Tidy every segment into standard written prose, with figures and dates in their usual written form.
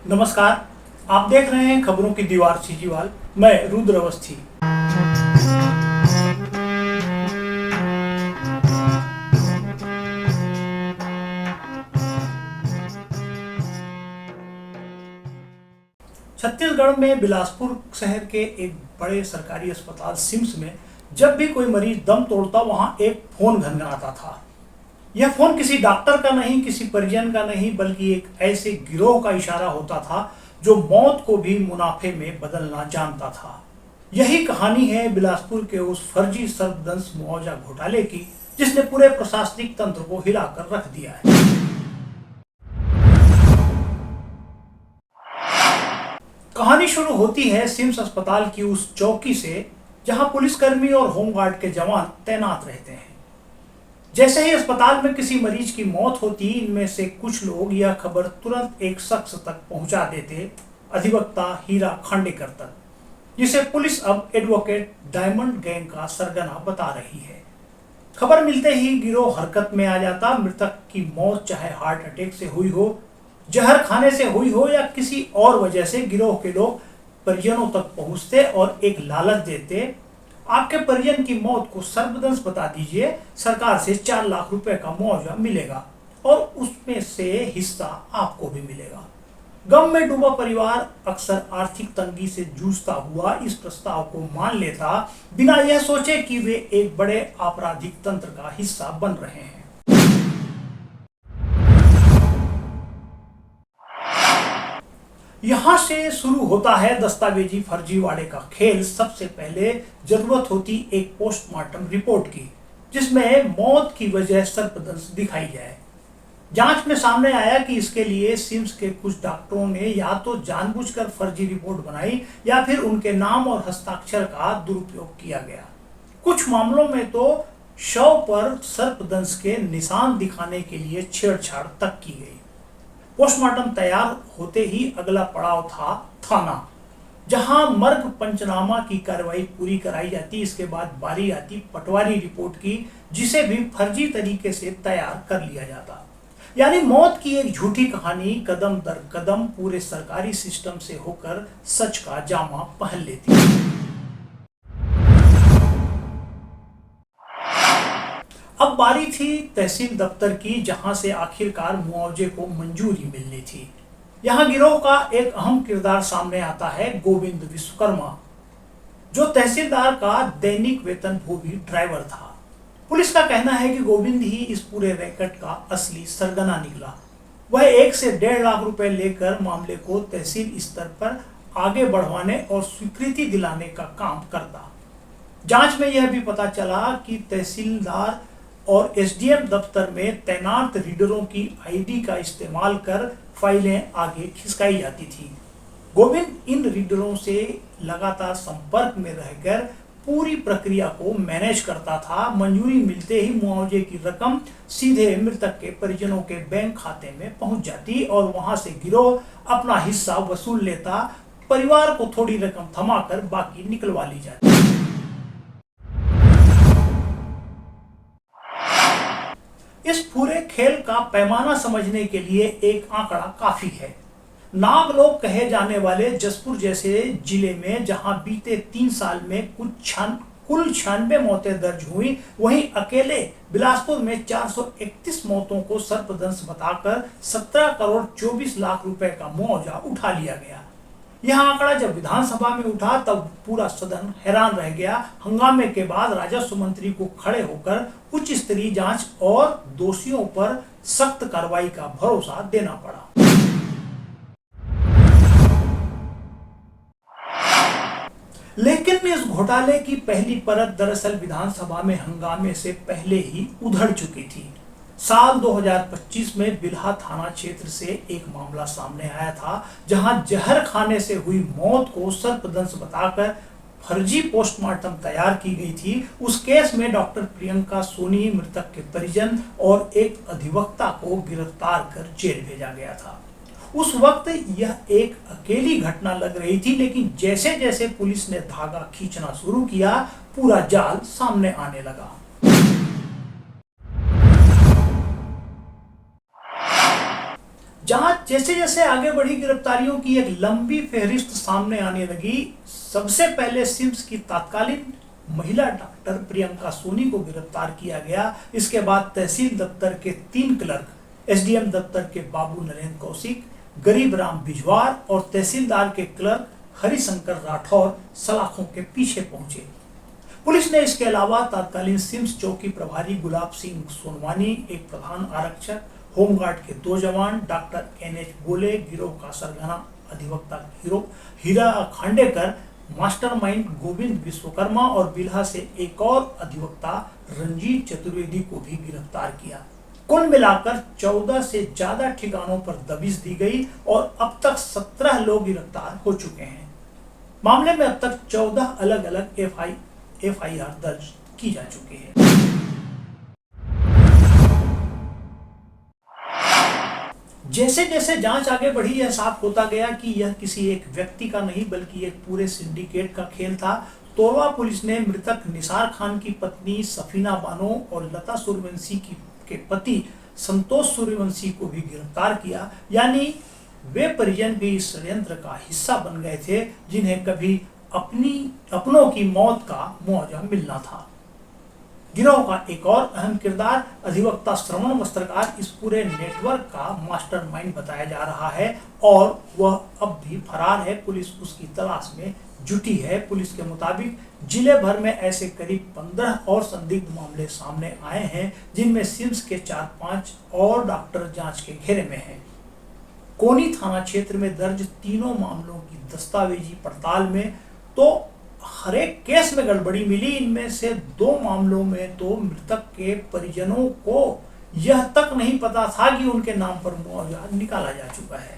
नमस्कार। आप देख रहे हैं खबरों की दीवार सीजीवाल। मैं रुद्र अवस्थी। छत्तीसगढ़ में बिलासपुर शहर के एक बड़े सरकारी अस्पताल सिम्स में जब भी कोई मरीज दम तोड़ता वहां एक फोन घनघनाता था। यह फोन किसी डॉक्टर का नहीं, किसी परिजन का नहीं, बल्कि एक ऐसे गिरोह का इशारा होता था जो मौत को भी मुनाफे में बदलना जानता था। यही कहानी है बिलासपुर के उस फर्जी सर्पदंश मुआवजा घोटाले की, जिसने पूरे प्रशासनिक तंत्र को हिलाकर रख दिया है। कहानी शुरू होती है सिम्स अस्पताल की उस चौकी से जहां पुलिसकर्मी और होमगार्ड के जवान तैनात रहते हैं। जैसे ही अस्पताल में किसी मरीज की मौत होती, इनमें से कुछ लोग यह खबर तुरंत एक शख्स तक पहुंचा देते, अधिवक्ता हीरा खांडेकर तक, जिसे पुलिस अब एडवोकेट डायमंड गैंग का सरगना बता रही है। खबर मिलते ही गिरोह हरकत में आ जाता। मृतक की मौत चाहे हार्ट अटैक से हुई हो, जहर खाने से हुई हो या किसी और वजह से, गिरोह के लोग परिजनों तक पहुंचते और एक लालच देते, आपके परिजन की मौत को सर्पदंश बता दीजिए, सरकार से 4 लाख रुपए का मुआवजा मिलेगा और उसमें से हिस्सा आपको भी मिलेगा। गम में डूबा परिवार अक्सर आर्थिक तंगी से जूझता हुआ इस प्रस्ताव को मान लेता, बिना यह सोचे कि वे एक बड़े आपराधिक तंत्र का हिस्सा बन रहे हैं। यहां से शुरू होता है दस्तावेजी फर्जीवाड़े का खेल। सबसे पहले जरूरत होती एक पोस्टमार्टम रिपोर्ट की, जिसमें मौत की वजह सर्पदंश दिखाई जाए। जांच में सामने आया कि इसके लिए सिम्स के कुछ डॉक्टरों ने या तो जानबूझकर फर्जी रिपोर्ट बनाई या फिर उनके नाम और हस्ताक्षर का दुरुपयोग किया गया। कुछ मामलों में तो शव पर सर्पदंश के निशान दिखाने के लिए छेड़छाड़ तक की गई। पोस्टमार्टम तैयार होते ही अगला पड़ाव था थाना, जहां मर्ग पंचनामा की कार्रवाई पूरी कराई जाती। इसके बाद बारी आती पटवारी रिपोर्ट की, जिसे भी फर्जी तरीके से तैयार कर लिया जाता। यानी मौत की एक झूठी कहानी कदम दर कदम पूरे सरकारी सिस्टम से होकर सच का जामा पहन लेती। अब बारी थी तहसील दफ्तर की, जहां से आखिरकार मुआवजे को मंजूरी मिलनी थी। यहां गिरोह का एक अहम किरदार सामने आता है, गोविंद विश्वकर्मा, जो तहसीलदार का दैनिक वेतनभोगी ड्राइवर था। पुलिस का कहना है कि गोविंद ही इस पूरे रैकेट का असली सरगना निकला। वह 1 से 1.5 लाख रुपए लेकर मामले को तहसील स्तर पर आगे बढ़वाने और स्वीकृति दिलाने का काम करता। जांच में यह भी पता चला कि तहसीलदार और एसडीएम दफ्तर में तैनात रीडरों की आईडी का इस्तेमाल कर फाइलें आगे खिसकाई जाती थी। गोविंद इन रीडरों से लगातार संपर्क में रहकर पूरी प्रक्रिया को मैनेज करता था। मंजूरी मिलते ही मुआवजे की रकम सीधे मृतक के परिजनों के बैंक खाते में पहुंच जाती और वहां से गिरोह अपना हिस्सा वसूल लेता। परिवार को थोड़ी रकम थमाकर बाकी निकलवा ली जाती। इस पूरे खेल का पैमाना समझने के लिए एक आंकड़ा काफी है। नागलोक कहे जाने वाले जसपुर जैसे जिले में जहां बीते 3 साल में कुल 96 मौतें दर्ज हुई, वहीं अकेले बिलासपुर में 431 मौतों को सर्पदंश बताकर 17 करोड़ 24 लाख रुपए का मुआवजा उठा लिया गया। यह आंकड़ा जब विधानसभा में उठा तब पूरा सदन हैरान रह गया। हंगामे के बाद राजस्व मंत्री को खड़े होकर उच्च स्तरीय जांच और दोषियों पर सख्त कार्रवाई का भरोसा देना पड़ा। लेकिन इस घोटाले की पहली परत दरअसल विधानसभा में हंगामे से पहले ही उधड़ चुकी थी। साल 2025 में बिल्हा थाना क्षेत्र से एक मामला सामने आया था, जहां जहर खाने से हुई मौत को सर्पदंश बताकर फर्जी पोस्टमार्टम तैयार की गई थी। उस केस में डॉक्टर प्रियंका सोनी, मृतक के परिजन और एक अधिवक्ता को गिरफ्तार कर जेल भेजा गया था। उस वक्त यह एक अकेली घटना लग रही थी, लेकिन जैसे जैसे पुलिस ने धागा खींचना शुरू किया, पूरा जाल सामने आने लगा। जांच जैसे जैसे आगे बढ़ी, गिरफ्तारियों की एक लंबी फहरिस्त सामने आने लगी। सबसे पहले सिम्स की तत्कालीन महिला डॉक्टर प्रियंका सोनी को गिरफ्तार किया गया। इसके बाद तहसील दफ्तर के 3 क्लर्क, एसडीएम दफ्तर के बाबू नरेंद्र कौशिक, गरीब राम बिजवार और तहसीलदार के क्लर्क हरिशंकर राठौर सलाखों के पीछे पहुंचे। पुलिस ने इसके अलावा तत्कालीन सिम्स चौकी प्रभारी गुलाब सिंह सोनवानी, एक प्रधान आरक्षक, होमगार्ड के 2 जवान, डॉक्टर NH बोले, गिरोह का सरगना अधिवक्ता हीरा खांडेकर, मास्टरमाइंड गोविंद विश्वकर्मा और बिल्हा से एक और अधिवक्ता रंजीत चतुर्वेदी को भी गिरफ्तार किया। कुल मिलाकर 14 से ज्यादा ठिकानों पर दबिश दी गई और अब तक 17 लोग गिरफ्तार हो चुके हैं। मामले में अब तक 14 अलग अलग FIR दर्ज की जा चुकी है। जैसे जैसे जांच आगे बढ़ी, यह साफ होता गया कि यह किसी एक व्यक्ति का नहीं बल्कि एक पूरे सिंडिकेट का खेल था। तोरवा पुलिस ने मृतक निसार खान की पत्नी सफीना बानो और लता सूर्यवंशी के पति संतोष सूर्यवंशी को भी गिरफ्तार किया। यानी वे परिजन भी इस षड्यंत्र का हिस्सा बन गए थे, जिन्हें कभी अपनों की मौत का मुआवजा मिलना था। गिरोह का एक और अहम किरदार अधिवक्ता श्रवण वस्त्रकार इस पूरे नेटवर्क का मास्टरमाइंड बताया जा रहा है और वह अब भी फरार है। पुलिस उसकी तलाश में जुटी है। पुलिस के मुताबिक जिले भर में ऐसे करीब 15 और संदिग्ध मामले सामने आए हैं, जिनमें सिम्स के 4-5 और डॉक्टर जांच के घेरे में हैं। कोनी थाना क्षेत्र में दर्ज तीनों मामलों की दस्तावेजी पड़ताल में तो हर एक केस में गड़बड़ी मिली। इनमें से 2 मामलों में तो मृतक के परिजनों को यह तक नहीं पता था कि उनके नाम पर मुआवजा निकाला जा चुका है।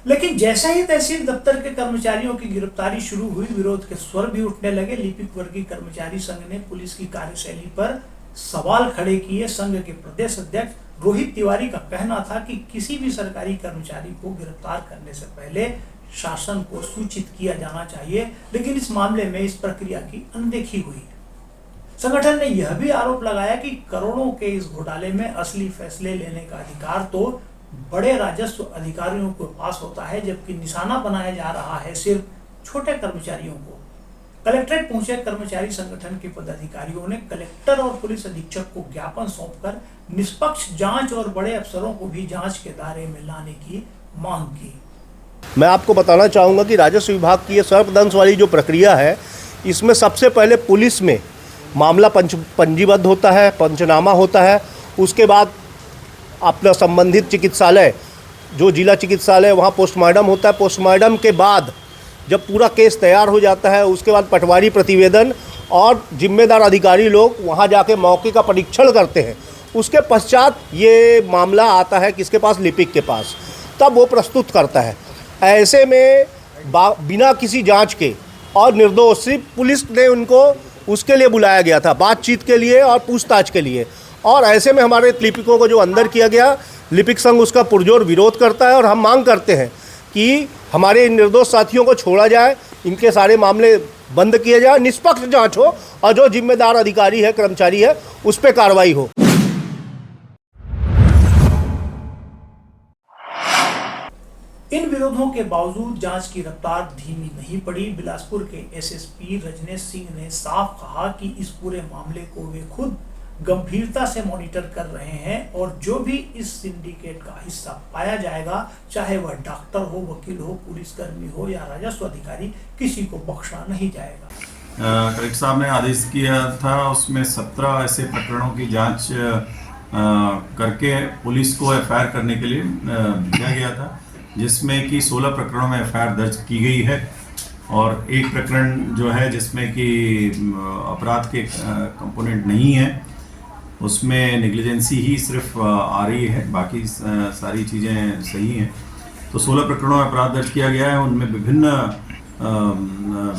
लेकिन जैसे ही तहसील दफ्तर के कर्मचारियों की गिरफ्तारी शुरू हुई, विरोध के स्वर भी उठने लगे। लिपिक वर्गीय कर्मचारी संघ ने पुलिस की कार्यशैली पर सवाल खड़े किए। संघ के प्रदेश अध्यक्ष रोहित तिवारी का कहना था कि किसी भी सरकारी कर्मचारी को गिरफ्तार करने से पहले शासन को सूचित किया जाना चाहिए, लेकिन इस मामले में इस प्रक्रिया की अनदेखी हुई। संगठन ने यह भी आरोप लगाया कि करोड़ों के इस घोटाले में असली फैसले लेने का अधिकार तो बड़े राजस्व अधिकारियों के पास होता है, जबकि निशाना बनाया जा रहा है सिर्फ छोटे कर्मचारियों को। कलेक्ट्रेट पहुंचे कर्मचारी संगठन के पदाधिकारियों ने कलेक्टर और पुलिस अधीक्षक को ज्ञापन सौंपकर निष्पक्ष जांच और बड़े अफसरों को भी जांच के दायरे में लाने की मांग की। मैं आपको बताना चाहूँगा कि राजस्व विभाग की ये सर्पदंश वाली जो प्रक्रिया है, इसमें सबसे पहले पुलिस में मामला पंजीबद्ध होता है, पंचनामा होता है। उसके बाद अपना संबंधित चिकित्सालय, जो जिला चिकित्सालय, वहाँ पोस्टमार्टम होता है। पोस्टमार्टम के बाद जब पूरा केस तैयार हो जाता है, उसके बाद पटवारी प्रतिवेदन और जिम्मेदार अधिकारी लोग वहाँ जाके मौके का परीक्षण करते हैं। उसके पश्चात ये मामला आता है किसके पास? लिपिक के पास। तब वो प्रस्तुत करता है। ऐसे में बिना किसी जांच के और निर्दोष, सिर्फ पुलिस ने उनको उसके लिए बुलाया गया था, बातचीत के लिए और पूछताछ के लिए। और ऐसे में हमारे लिपिकों को जो अंदर किया गया, लिपिक संघ उसका पुरजोर विरोध करता है और हम मांग करते हैं कि हमारे इन निर्दोष साथियों को छोड़ा जाए, इनके सारे मामले बंद किए जाए, निष्पक्ष जांच हो और जो जिम्मेदार अधिकारी है, कर्मचारी है, उस पर कार्रवाई हो। इन विरोधों के बावजूद जांच की रफ्तार धीमी नहीं पड़ी। बिलासपुर के एसएसपी रजनेश सिंह ने साफ कहा कि इस पूरे मामले को वे खुद गंभीरता से मॉनिटर कर रहे हैं और जो भी इस सिंडिकेट का हिस्सा पाया जाएगा, चाहे वह डॉक्टर हो, वकील हो, पुलिसकर्मी हो या राजस्व अधिकारी, किसी को बख्शा नहीं जाएगा। कलेक्टर साहब ने आदेश किया था, उसमें 17 ऐसे प्रकरणों की जांच करके पुलिस को एफआईआर करने के लिए भेजा गया था, जिसमें कि 16 प्रकरणों में एफआईआर दर्ज की गई है और एक प्रकरण जो है जिसमें कि अपराध के कंपोनेंट नहीं है, उसमें नेग्लिजेंसी ही सिर्फ आ रही है, बाकी सारी चीज़ें सही हैं। तो 16 प्रकरणों में अपराध दर्ज किया गया है। उनमें विभिन्न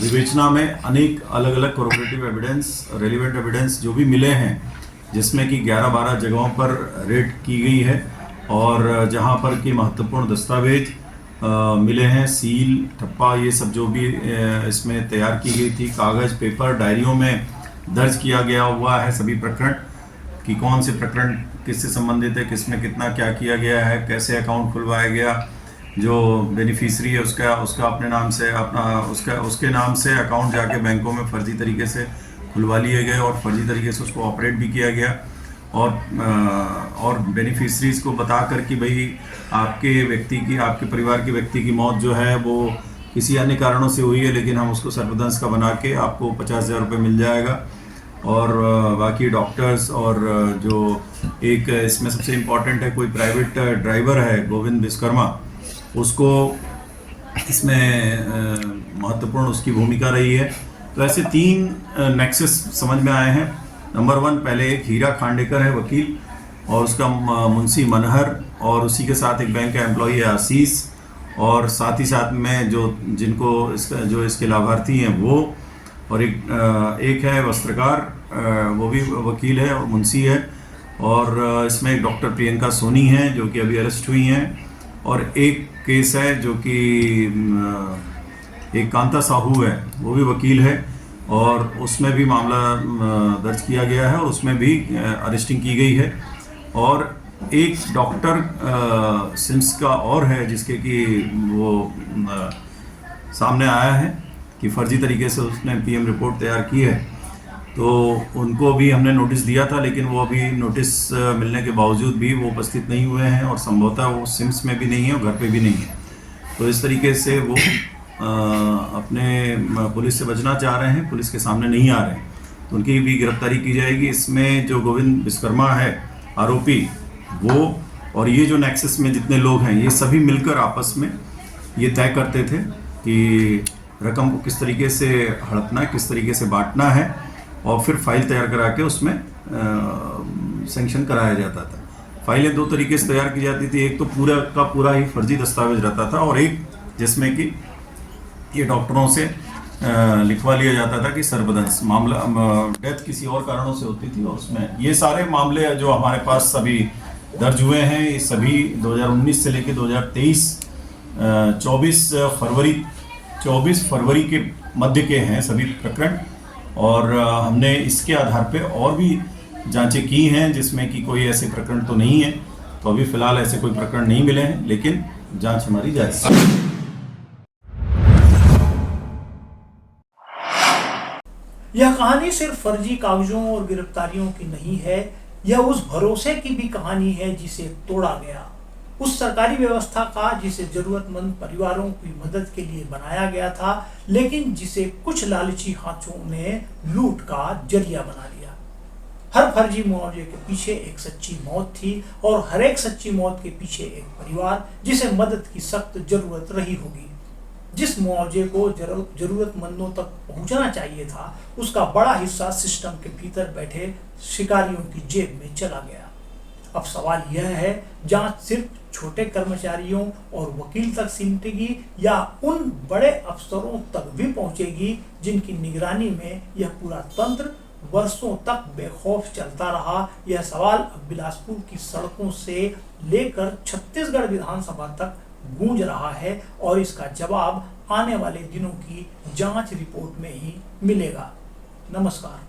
विवेचना में अनेक अलग अलग कोरोबरेटिव एविडेंस, रेलिवेंट एविडेंस जो भी मिले हैं, जिसमें कि 11-12 जगहों पर रेड की गई है और जहां पर कि महत्वपूर्ण दस्तावेज मिले हैं, सील, ठप्पा, ये सब जो भी इसमें तैयार की गई थी, कागज़, पेपर, डायरियों में दर्ज किया गया हुआ है सभी प्रकरण। कि कौन से प्रकरण किससे संबंधित है, किसमें कितना क्या किया गया है, कैसे अकाउंट खुलवाया गया, जो बेनिफिशियरी है उसका अपने नाम से उसके नाम से अकाउंट जाके बैंकों में फर्जी तरीके से खुलवा लिए गए और फर्जी तरीके से उसको ऑपरेट भी किया गया। और बेनिफिशरीज को बता कर कि भाई आपके परिवार के व्यक्ति की मौत जो है वो किसी अन्य कारणों से हुई है, लेकिन हम उसको सर्पदंश का बना के आपको 50,000 रुपये मिल जाएगा। और बाकी डॉक्टर्स और जो एक इसमें सबसे इम्पॉर्टेंट है, कोई प्राइवेट ड्राइवर है गोविंद विश्वकर्मा, उसको इसमें महत्वपूर्ण उसकी भूमिका रही है। तो ऐसे 3 नेक्सस समझ में आए हैं। नंबर 1, पहले एक हीरा खांडेकर है वकील, और उसका मुंशी मनहर, और उसी के साथ एक बैंक का एम्प्लॉई है आशीष, और साथ ही साथ में जो इसके लाभार्थी हैं वो, और एक है वस्त्रकार, वो भी वकील है और मुंशी है, और इसमें एक डॉक्टर प्रियंका सोनी है जो कि अभी अरेस्ट हुई हैं, और एक केस है जो कि एक कांता साहू है, वो भी वकील है, और उसमें भी मामला दर्ज किया गया है और उसमें भी अरेस्टिंग की गई है। और एक डॉक्टर सिम्स का और है जिसके कि वो सामने आया है कि फर्जी तरीके से उसने पीएम रिपोर्ट तैयार की है, तो उनको भी हमने नोटिस दिया था, लेकिन वो अभी नोटिस मिलने के बावजूद भी वो उपस्थित नहीं हुए हैं, और संभवतः वो सिम्स में भी नहीं है और घर पे भी नहीं है। तो इस तरीके से वो अपने पुलिस से बचना चाह रहे हैं, पुलिस के सामने नहीं आ रहे हैं, तो उनकी भी गिरफ्तारी की जाएगी। इसमें जो गोविंद विश्वकर्मा है आरोपी, वो और ये जो नेक्सस में जितने लोग हैं, ये सभी मिलकर आपस में ये तय करते थे कि रकम को किस तरीके से हड़पना है, किस तरीके से बांटना है, और फिर फाइल तैयार करा के उसमें सैंक्शन कराया जाता था। फाइलें 2 तरीके से तैयार की जाती थी, एक तो पूरा का पूरा ही फर्जी दस्तावेज रहता था, और एक जिसमें कि ये डॉक्टरों से लिखवा लिया जाता था कि सर्पदंश मामला डेथ किसी और कारणों से होती थी, और उसमें ये सारे मामले जो हमारे पास सभी दर्ज हुए हैं, ये सभी 2019 से लेकर 2023 24 फरवरी के मध्य के हैं सभी प्रकरण, और हमने इसके आधार पे और भी जांचें की हैं जिसमें कि कोई ऐसे प्रकरण तो नहीं है। तो अभी फिलहाल ऐसे कोई प्रकरण नहीं मिले हैं, लेकिन जांच हमारी जारी है। यह कहानी सिर्फ फर्जी कागजों और गिरफ्तारियों की नहीं है, यह उस भरोसे की भी कहानी है जिसे तोड़ा गया, उस सरकारी व्यवस्था का जिसे जरूरतमंद परिवारों की मदद के लिए बनाया गया था, लेकिन जिसे कुछ लालची हाथों ने लूट का जरिया बना लिया। हर फर्जी मुआवजे के पीछे एक सच्ची मौत थी, और हर एक सच्ची मौत के पीछे एक परिवार जिसे मदद की सख्त जरूरत रही होगी। जिस मुआवजे को जरूरतमंदों तक पहुंचना चाहिए था, उसका बड़ा हिस्सा सिस्टम के भीतर बैठे शिकारियों की जेब में चला गया। अब सवाल यह है, जांच सिर्फ छोटे कर्मचारियों और वकील तक सिमटेगी या उन बड़े अफसरों तक भी पहुंचेगी जिनकी निगरानी में यह पूरा तंत्र वर्षों तक बेखौफ चलता रहा। यह सवाल अब बिलासपुर की सड़कों से लेकर छत्तीसगढ़ विधानसभा तक गूंज रहा है, और इसका जवाब आने वाले दिनों की जांच रिपोर्ट में ही मिलेगा। नमस्कार।